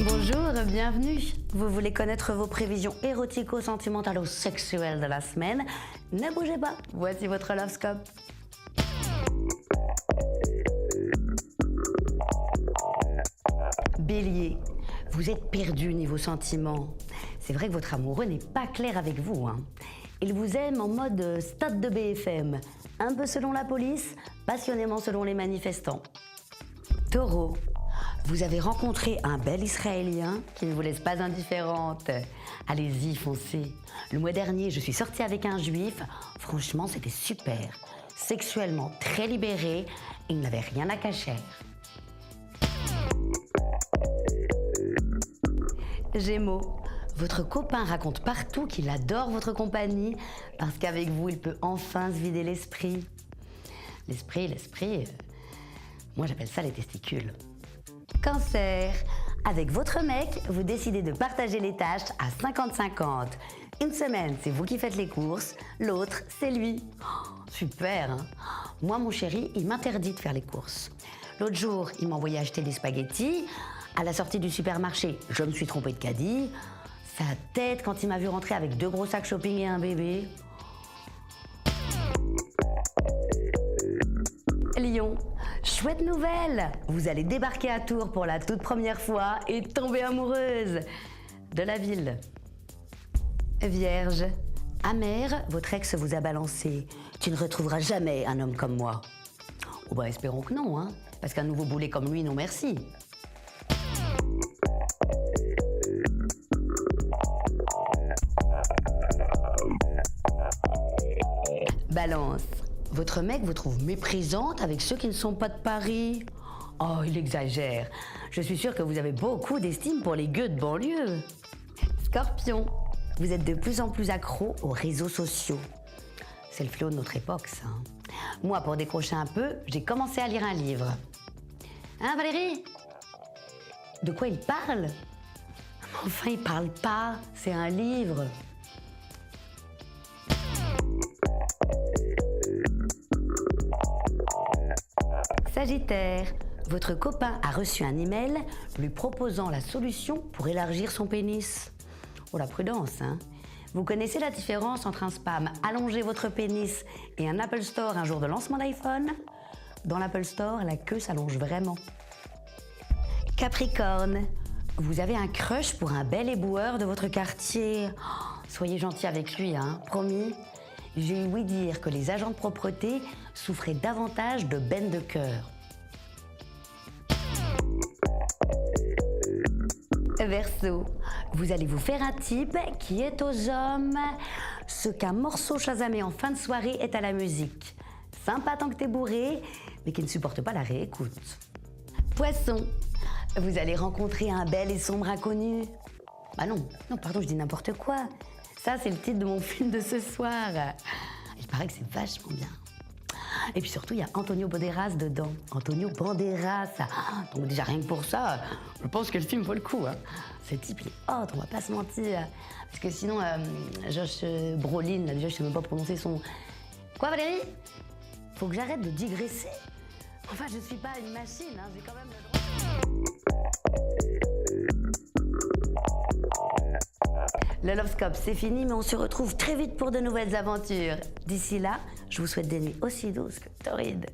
Bonjour, bienvenue. Vous voulez connaître vos prévisions érotico-sentimentalo-sexuelles de la semaine? Ne bougez pas, voici votre Lovescope. Bélier, vous êtes perdu niveau sentiments. C'est vrai que votre amoureux n'est pas clair avec vous, hein. Il vous aime en mode stade de BFM, un peu selon la police, passionnément selon les manifestants. Taureau, vous avez rencontré un bel Israélien qui ne vous laisse pas indifférente. Allez-y, foncez. Le mois dernier, je suis sortie avec un Juif. Franchement, c'était super. Sexuellement très libéré, il n'avait rien à cacher. Gémeaux, votre copain raconte partout qu'il adore votre compagnie parce qu'avec vous, il peut enfin se vider l'esprit. L'esprit, moi j'appelle ça les testicules. Cancer, avec votre mec, vous décidez de partager les tâches à 50-50. Une semaine, c'est vous qui faites les courses, l'autre, c'est lui. Oh, super, hein? Moi, mon chéri, il m'interdit de faire les courses. L'autre jour, il m'a envoyé acheter des spaghettis. À la sortie du supermarché, je me suis trompée de caddie. Sa tête quand il m'a vu rentrer avec 2 gros sacs shopping et un bébé. Lion, chouette nouvelle! Vous allez débarquer à Tours pour la toute première fois et tomber amoureuse de la ville. Vierge, amer, votre ex vous a balancé. Tu ne retrouveras jamais un homme comme moi. Oh bah espérons que non, hein, parce qu'un nouveau boulet comme lui, non merci. Balance, votre mec vous trouve méprisante avec ceux qui ne sont pas de Paris. Oh, il exagère. Je suis sûre que vous avez beaucoup d'estime pour les gueux de banlieue. Scorpion, vous êtes de plus en plus accro aux réseaux sociaux. C'est le fléau de notre époque, ça. Moi, pour décrocher un peu, j'ai commencé à lire un livre. Hein, Valérie? De quoi il parle? Enfin, il parle pas, c'est un livre. Sagittaire, votre copain a reçu un email lui proposant la solution pour élargir son pénis. Oh la prudence, hein. Vous connaissez la différence entre un spam allonger votre pénis et un Apple Store un jour de lancement d'iPhone? Dans l'Apple Store, la queue s'allonge vraiment. Capricorne, vous avez un crush pour un bel éboueur de votre quartier. Oh, soyez gentil avec lui, hein, promis. J'ai ouï dire que les agents de propreté souffraient davantage de bennes de cœur. Verseau, vous allez vous faire un type qui est aux hommes ce qu'un morceau chasamé en fin de soirée est à la musique. Sympa tant que t'es bourré, mais qui ne supporte pas la réécoute. Poisson, vous allez rencontrer un bel et sombre inconnu. Bah non, pardon, je dis n'importe quoi. Ça, c'est le titre de mon film de ce soir. Il paraît que c'est vachement bien. Et puis surtout, il y a Antonio Banderas dedans. Antonio Banderas. Donc déjà, rien que pour ça, je pense que le film vaut le coup, hein. Ce type, il est hot, on va pas se mentir. Parce que sinon, Josh Brolin, là, déjà, je sais même pas prononcer son... Quoi, Valérie? Faut que j'arrête de digresser. Enfin, je suis pas une machine, hein, j'ai quand même le droit... Le Lovescope, c'est fini, mais on se retrouve très vite pour de nouvelles aventures. D'ici là, je vous souhaite des nuits aussi douces que torrides.